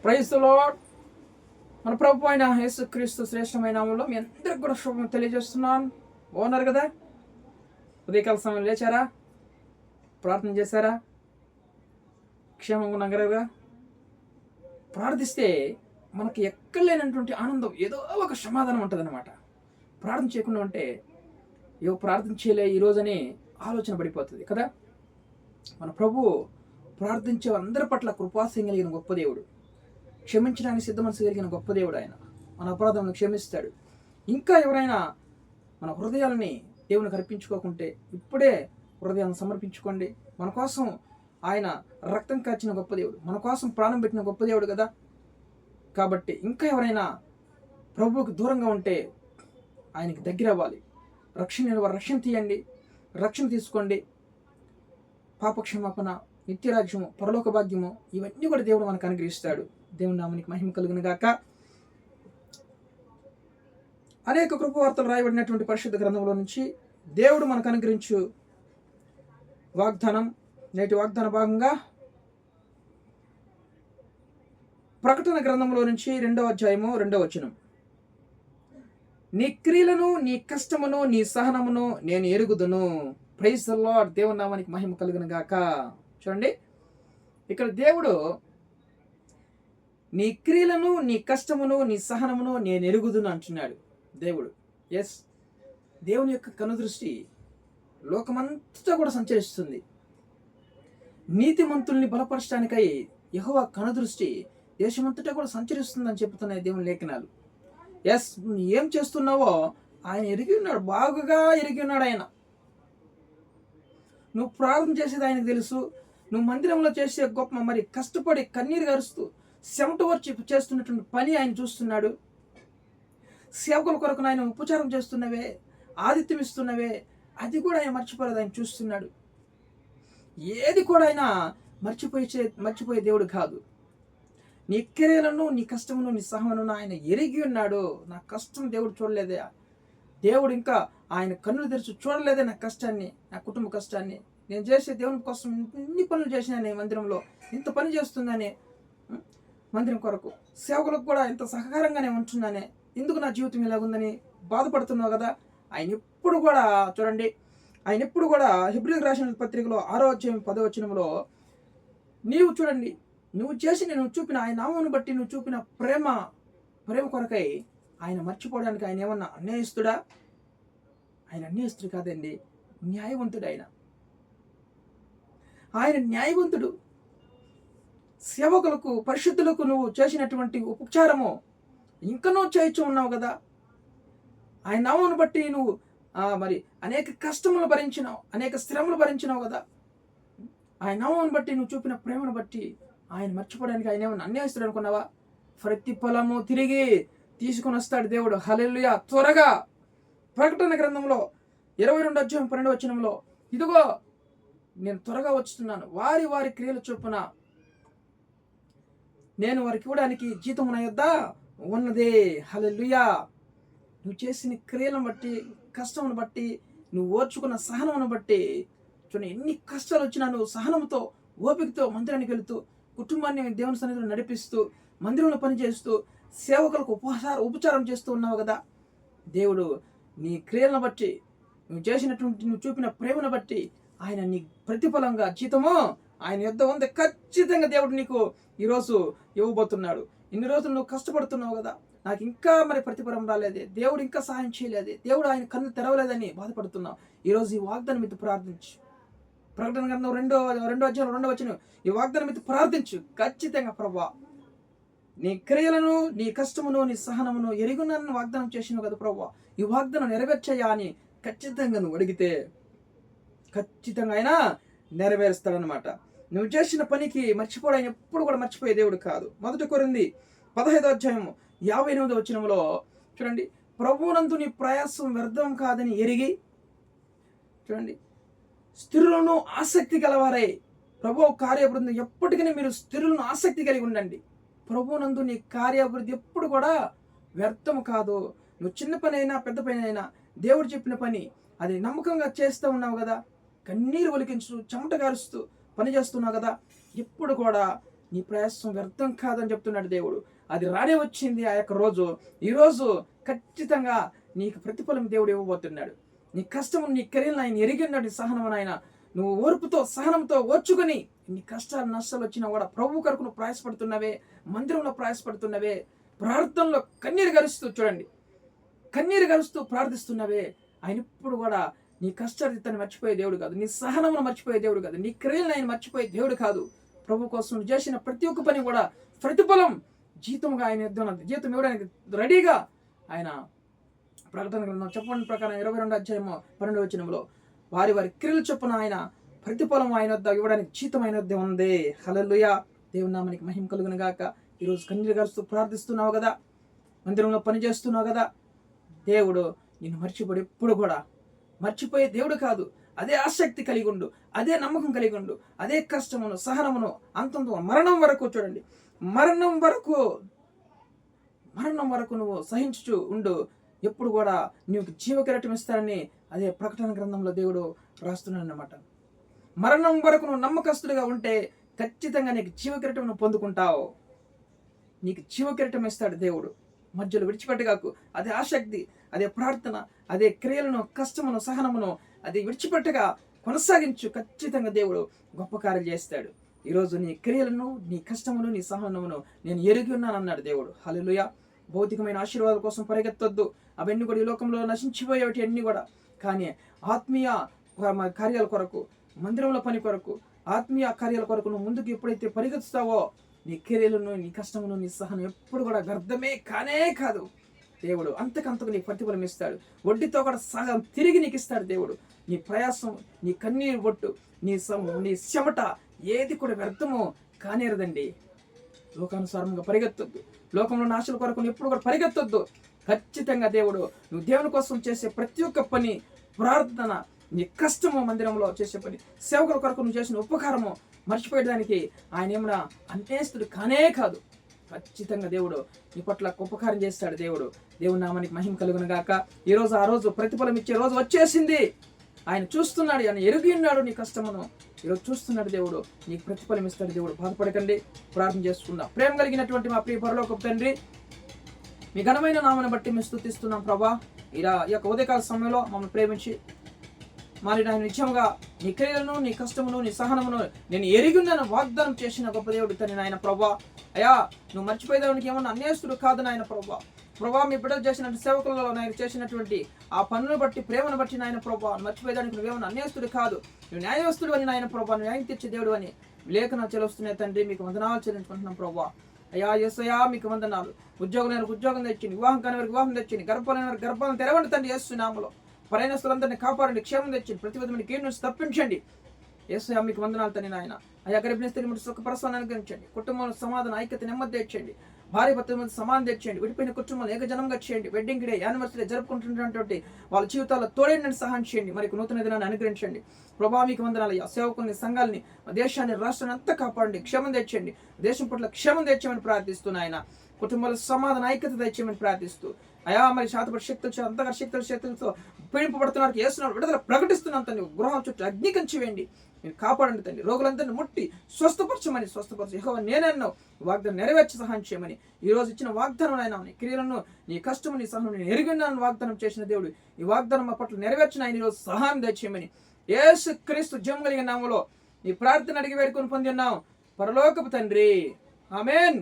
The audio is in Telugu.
Praise the lord. మన ప్రభు అయిన యేసుక్రీస్తు శ్రేష్టమైన నామములో మీ అందరికి కూడా శుభం తెలియజేస్తున్నాను. బాగున్నారు కదా? ఉదయకాల సమయం లేచారా? ప్రార్థన చేశారా? క్షేమంగా ఉన్నారు కదా? ప్రార్థిస్తే మనకి ఎక్కలేనటువంటి ఆనందం, ఏదో ఒక సమాధానం ఉంటుంది అనమాట. ప్రార్థన చేయకుండా ఉంటే ఏవో ప్రార్థన చేయలే ఈరోజని ఆలోచన పడిపోతుంది కదా. మన ప్రభు ప్రార్థించే అందరి పట్ల కృపాసయం కలిగిన గొప్ప దేవుడు, క్షమించడానికి సిద్ధ మనసు కలిగిన గొప్ప దేవుడు. ఆయన మన అపరాధములను క్షమిస్తాడు. ఇంకా ఎవరైనా మన హృదయాలని దేవునికి అర్పించుకోకుంటే ఇప్పుడే హృదయాన్ని సమర్పించుకోండి. మన కోసం ఆయన రక్తం కాచిన గొప్ప దేవుడు, మన కోసం ప్రాణం పెట్టిన గొప్ప దేవుడు కదా. కాబట్టి ఇంకా ఎవరైనా ప్రభువుకి దూరంగా ఉంటే ఆయనకి దగ్గర అవ్వాలి. రక్షణ తీయండి, రక్షణ తీసుకోండి. పాపక్షమాపణ, నిత్యరాజ్యము, పరలోక భాగ్యము, ఇవన్నీ కూడా దేవుడు మనకు అనుగ్రహిస్తాడు. దేవుని నామానికి మహిమ కలుగును గాక. అనేక కృపవార్తలు రాయబడినటువంటి పరిశుద్ధ గ్రంథంలో నుంచి దేవుడు మనకు అనుగ్రహించు వాగ్దానం, నేటి వాగ్దాన భాగంగా ప్రకటన గ్రంథంలో నుంచి 2వ అధ్యాయము 2వ వచనం. నీ క్రియలను, నీ కష్టమును, నీ సహనమును నేను ఎరుగుదును. Praise the Lord. దేవుని నామానికి మహిమ కలుగును గాక. చూడండి, ఇక్కడ దేవుడు నీ క్రియలను, నీ కష్టమును, నీ సహనమును నేను ఎరుగుదును అంటున్నాడు దేవుడు. ఎస్, దేవుని యొక్క కనుదృష్టి లోకమంతటా కూడా సంచరిస్తుంది. నీతిమంతుల్ని బలపరచడానికై యెహోవా కనుదృష్టి దేశమంతటా కూడా సంచరిస్తుందని చెప్తున్నాయి దేవుని లేఖనాలు. ఎస్, ఏం చేస్తున్నావో ఆయన ఎరిగి ఉన్నాడు, బాగుగా ఎరిగి ఉన్నాడు ఆయన. నువ్వు ప్రార్థన చేసేది ఆయనకు తెలుసు. నువ్వు మందిరంలో చేసే గొప్ప మరి కష్టపడి కన్నీరు గరుస్తూ చెమట వచ్చి చేస్తున్నటువంటి పని ఆయన చూస్తున్నాడు. సేవకుల కొరకు ఆయన ఉపచారం చేస్తున్నవే, ఆతిథ్యం ఇస్తున్నవే, అది కూడా ఆయన మర్చిపోలేదు, ఆయన చూస్తున్నాడు. ఏది కూడా ఆయన మర్చిపోయే దేవుడు కాదు. నీ క్రియలను, నీ కష్టమును, నీ సహనమును ఆయన ఎరిగి ఉన్నాడు. నా కష్టం దేవుడు చూడలేదే, దేవుడు ఇంకా ఆయన కన్నులు తెరిచి చూడలేదే నా కష్టాన్ని, నా కుటుంబ కష్టాన్ని. నేను చేసే దేవుని కోసం ఇన్ని పనులు చేసినాను మందిరంలో, ఇంత పని చేస్తుందని మందిరం కొరకు, సేవకులకు కూడా ఇంత సహకారంగానే ఉంటున్నానే, ఎందుకు నా జీవితం ఇలాగుందని బాధపడుతున్నావు కదా. ఆయన ఎప్పుడు కూడా చూడండి, ఆయన ఎప్పుడు కూడా హెబ్రీయులకు రాసిన పత్రికలో 6వ అధ్యాయం 10వ వచనంలో నీవు చూడండి, నువ్వు చూపిన ఆయన నామమును బట్టి నువ్వు చూపిన ప్రేమ కొరకై ఆయన మర్చిపోవడానికి ఆయన ఏమన్నా అన్యాయస్తుడా? ఆయన అన్యాయస్తుడు కాదండి, న్యాయవంతుడు. ఆయన న్యాయవంతుడు. సేవకులకు, పరిశుద్ధులకు నువ్వు చేసినటువంటి ఉపచారము ఇంకా నువ్వు చేయించు ఉన్నావు కదా. ఆయన నామమును బట్టి నువ్వు మరి అనేక కష్టములు భరించినావు, అనేక శ్రమలు భరించినావు కదా. ఆయన నామమును బట్టి నువ్వు చూపిన ప్రేమను బట్టి ఆయన మర్చిపోవడానికి ఆయన ఏమన్నా అన్యాయస్తుడు అనుకున్నావా? ప్రతి ఫలము తిరిగి తీసుకొని వస్తాడు దేవుడు. హల్లెలూయా. త్వరగా ప్రకటన గ్రంథంలో 22వ అధ్యాయం 12వ వచనంలో, ఇదిగో నేను త్వరగా వచ్చుతున్నాను, వారి వారి క్రియల చొప్పున నేను వారికి ఇవ్వడానికి జీతం నా యొద్ద ఉన్నదే. హల్లెలూయా. నువ్వు చేసిన క్రియలను బట్టి, కష్టమును బట్టి, నువ్వు ఓర్చుకున్న సహనమును బట్టి, చూడండి ఎన్ని కష్టాలు వచ్చినా నువ్వు సహనంతో, ఓపికతో మందిరానికి వెళుతూ, కుటుంబాన్ని దేవుని సన్నిధిలో నడిపిస్తూ, మందిరంలో పనిచేస్తూ, సేవకులకు ఉపచారం చేస్తూ ఉన్నావు కదా. దేవుడు నీ క్రియలను బట్టి, నువ్వు చూపిన ప్రేమను బట్టి ఆయన నీ ప్రతిఫలంగా జీతము ఆయన యొద్ద ఉంది. ఖచ్చితంగా దేవుడు నీకు ఈరోజు ఇవ్వబోతున్నాడు. ఇన్ని రోజులు నువ్వు కష్టపడుతున్నావు కదా, నాకు ఇంకా మరి ప్రతిఫలం రాలేదే, దేవుడు ఇంకా సహాయం చేయలేదే, దేవుడు ఆయన కన్ను తెరవలేదని బాధపడుతున్నావు. ఈరోజు ఈ వాగ్దానం మీద ప్రార్థించు. ప్రకటన గ్రంథం 2వ అధ్యాయం 2వ వచనం, ఈ వాగ్దానం మీద ప్రార్థించు. ఖచ్చితంగా ప్రభువా, నీ క్రియలను, నీ కష్టమును, నీ సహనమును ఎరుగునని వాగ్దానం చేసినావు కదా ప్రభువా, ఈ వాగ్దానం నెరవేర్చయ్యా అని ఖచ్చితంగా నువ్వు అడిగితే ఖచ్చితంగా ఆయన నెరవేరుస్తాడనమాట. నువ్వు చేసిన పనికి మర్చిపోవడం, ఆయన ఎప్పుడు కూడా మర్చిపోయే దేవుడు కాదు. 1 కొరింథీ 15వ అధ్యాయము 58వ వచనంలో చూడండి, ప్రభువునందు నీ ప్రయాసం వ్యర్థం కాదని ఎరిగి, చూడండి, స్థిరులను ఆసక్తి గలవారై, ప్రభువు కార్యాభివృద్ధి ఎప్పటికీ మీరు స్థిరులను ఆసక్తి కలిగి ఉండండి. ప్రభువునందు నీ కార్యాభివృద్ధి ఎప్పుడు కూడా వ్యర్థం కాదు. నువ్వు చిన్న పని అయినా పెద్ద పని అయినా దేవుడు చెప్పిన పని అది నమ్మకంగా చేస్తూ ఉన్నావు కదా, కన్నీరు ఒలికించు, చెమట గారుస్తూ పని చేస్తున్నావు కదా, ఎప్పుడు కూడా నీ ప్రయాసం వ్యర్థం కాదని చెప్తున్నాడు దేవుడు. అది రానే వచ్చింది ఆ యొక్క రోజు. ఈరోజు ఖచ్చితంగా నీకు ప్రతిఫలం దేవుడు ఇవ్వబోతున్నాడు. నీ కష్టము నీ కెరీర్ని ఆయన ఎరిగి ఉన్నాడు. నీ సహనం ఆయన నువ్వు ఓర్పుతో సహనంతో ఓర్చుకొని నీ కష్టాలు నష్టాలు వచ్చినా కూడా ప్రభు కొరకు నువ్వు ప్రయాసపడుతున్నవే, మందిరంలో ప్రయాసపడుతున్నవే, ప్రార్థనలో కన్నీరు గరుస్తూ చూడండి, కన్నీరు గరుస్తూ ప్రార్థిస్తున్నవే, ఆయన ఇప్పుడు కూడా నీ కష్టార్జితాన్ని మర్చిపోయే దేవుడు కాదు, నీ సహనమును మర్చిపోయే దేవుడు కాదు, నీ క్రియలను ఆయన మర్చిపోయే దేవుడు కాదు. ప్రభు కోసం నువ్వు చేసిన ప్రతి ఒక్క పని కూడా ప్రతిఫలం జీతంగా ఆయన జీతం ఇవ్వడానికి రెడీగా ఆయన ప్రకటన గ్రంథం చెప్పండి ప్రకారం 22 అధ్యాయము 12 వచనంలో వారి వారి క్రియలు చొప్పున ఆయన ప్రతిఫలం ఆయన వద్ద ఇవ్వడానికి జీతం ఆయన వద్ద ఉంది. హల్లెలూయా. దేవుని నామానికి మహిమ కలుగును గాక. ఈరోజు కన్నీరు గారుస్తూ ప్రార్థిస్తున్నావు కదా, మందిరంలో పని చేస్తున్నావు కదా, దేవుడు నిన్ను మర్చిపోడు. ఎప్పుడు కూడా మర్చిపోయే దేవుడు కాదు. అదే ఆసక్తి కలిగి ఉండు, అదే నమ్మకం కలిగి ఉండు, అదే కష్టమును సహనమును అంతంతో మరణం వరకు చూడండి, మరణం వరకు నువ్వు సహించుచు ఉండు. ఎప్పుడు కూడా నీకు జీవకిరీటం ఇస్తారని అదే ప్రకటన గ్రంథంలో దేవుడు రాస్తున్నాడు అన్నమాట. మరణం వరకు నువ్వు నమ్మకస్తుడిగా ఉంటే ఖచ్చితంగా నీకు జీవకిరీటం నువ్వు పొందుకుంటావు. నీకు జీవకిరీటం ఇస్తాడు దేవుడు. మధ్యలో విడిచిపెట్టగాకు. అదే ఆసక్తి, అదే ప్రార్థన, అదే క్రియలను కష్టమును సహనమును అది విడిచిపెట్టగా కొనసాగించు. ఖచ్చితంగా దేవుడు గొప్ప కార్యం చేస్తాడు. ఈరోజు నీ క్రియలను నీ కష్టమును నీ సహనమును నేను ఎరిగి ఉన్నాను అన్నాడు దేవుడు. హల్లెలూయా. భౌతికమైన ఆశీర్వాదాల కోసం పరిగెత్తొద్దు. అవన్నీ కూడా ఈ లోకంలో నశించిపోయేవి అన్నీ కూడా. కానీ ఆత్మీయ కార్యాల కొరకు, మందిరంలో పని కొరకు, ఆత్మీయ కార్యాల కొరకు నువ్వు ముందుకు ఎప్పుడైతే పరిగెత్తుతావో నీ క్రియలను నీ కష్టమును నీ సహనం ఎప్పుడు కూడా వ్యర్థమే కానే కాదు. దేవుడు అంతకంతకు నీకు ప్రతిఫలం ఇస్తాడు. వడ్డీతో కూడా సగం తిరిగి నీకు ఇస్తాడు దేవుడు. నీ ప్రయాసం, నీ కన్నీరు బొట్టు, నీ చెమట ఏది కూడా వ్యర్థము కానేరదండి. లోకానుసారంగా పరిగెత్తొద్దు. లోకంలో నాశల కొరకు ఎప్పుడు కూడా పరిగెత్తొద్దు. ఖచ్చితంగా దేవుడు నువ్వు దేవుని కోసం చేసే ప్రతి ఒక్క పని, ప్రార్థన, నీ కష్టము, మందిరంలో చేసే పని, సేవకుల కొరకు నువ్వు చేసిన ఉపకారము మర్చిపోయడానికి ఆయన ఏమన్నా అన్యాయస్తుడు కానే కాదు. ఖచ్చితంగా దేవుడు నీ పట్ల ఉపకారం చేస్తాడు. దేవుని నామానికి మహిమ కలుగును గాక. ఈరోజు ఆ రోజు ప్రతిఫలం ఇచ్చే రోజు వచ్చేసింది. ఆయన చూస్తున్నాడు, ఆయన ఎరిగి ఉన్నాడు నీ కష్టమును. ఈరోజు చూస్తున్నాడు దేవుడు, నీకు ప్రతిఫలం ఇస్తాడు దేవుడు. బాధపడకండి, ప్రార్థన చేసుకుందాం. ప్రేమ కలిగినటువంటి మా ప్రియ పరలోకపు తండ్రి, మీ ఘనమైన నామను బట్టి మేము స్తుతిస్తున్నాం ప్రభా. ఈ యొక్క ఉదయకాల సమయంలో మమ్మల్ని ప్రేమించి మరి ఆయన నిత్యముగా నీ క్రియలను, నీ కష్టమును, నీ సహనమును నేను ఎరిగిన్నాను వాగ్దానం చేసిన గొప్ప దేవుడు తని నాయన ప్రభా. అయ్యా, నువ్వు మర్చిపోయేదానికి ఏమన్నా అన్యాయస్తుడు కాదు నాయన ప్రభా. మీ బిడ్డలు చేసిన సేవకులలో నాయన చేసినటువంటి ఆ పనులను బట్టి, ప్రేమను బట్టి నాయన ప్రభా, మర్చిపోయేదానికి నువ్వేమన్నా అన్యాయస్తుడు కాదు, నువ్వు న్యాయస్తుడు అని నాయన ప్రభా, నువ్వు న్యాయం తెచ్చే దేవుడు అని లేఖనాలు చెల్లిస్తున్నాయి తండ్రి. మీకు వందనాలు చెల్లించుకుంటున్నాం ప్రభా. అయ్యా యేసయ్యా, మీకు వందనాలు. ఉద్యోగం ఉద్యోగం తెచ్చింది, వివాహం కాని వారికి వివాహం తెచ్చింది, గర్భాలైన వారికి గర్భాలను తెరవండి తండ్రి యేసు నామములో. ప్రయాణస్తులందరినీ కాపాడండి, క్షేమం తెచ్చింది, ప్రతి విధమైన కీడు నుంచి తప్పించండి. యేసయ్యా, మీకు వందనాలు తండ్రి నాయన. అయ్యా, గర్భిణీ స్త్రీ ముట్టి సుఖపరచాలని అనుగ్రహించండి. కుటుంబంలో సమాధానం, ఐక్యత, నెమ్మది తెచ్చండి. భార్య భర్తల మధ్య సమాధానం తెచ్చండి. విడిపోయిన కుటుంబాలు ఏకజనంగా చేయండి. వెడ్డింగ్ డే, యానివర్సరీ జరుపుకుంటున్నటువంటి వాళ్ళ జీవితాల్లో తోడేండి సహాయం చేయండి. మరి నూతన దినాన్ని అనుగ్రహించండి ప్రభా. మీకు వందనాలయ్యా. సేవకుల్ని, సంఘాలని, దేశాన్ని, రాష్ట్రాన్ని అంతా కాపాడండి, క్షేమం తెచ్చండి. దేశం పట్ల క్షేమం తెచ్చామని ప్రార్థిస్తున్నాయన. కుటుంబాల సమాధాన, ఐక్యత తెచ్చామని ప్రార్థిస్తూ అయా, మరి శాతపడి శక్తులు, అంతగా శక్తులతో పీడింపబడుతున్నారు చేస్తున్నారు, విడుదల ప్రకటిస్తున్నాను తండ్రి. గృహాల చుట్టూ అగ్ని కంచి వేయండి, మీరు కాపాడండి తండ్రి. రోగులందరినీ ముట్టి స్వస్థపరచు. యెహోవా నేనెన్నో వాగ్దానం నెరవేర్చి సహాయం చేయమని ఈ రోజు ఇచ్చిన వాగ్దానం అయినా నీ క్రియలను, నీ కష్టము, నీ సహనం నేను ఎరిగినాను వాగ్దానం చేసిన దేవుడు. ఈ వాగ్దానం మా పట్ల నెరవేర్చిన ఆయన ఈరోజు సహాయం దయచేయమని యేసుక్రీస్తు జీవం కలిగిన నామములో ఈ ప్రార్థన అడిగి వేడుకొని పొంది ఉన్నాం పరలోకపు తండ్రి. ఆమేన్.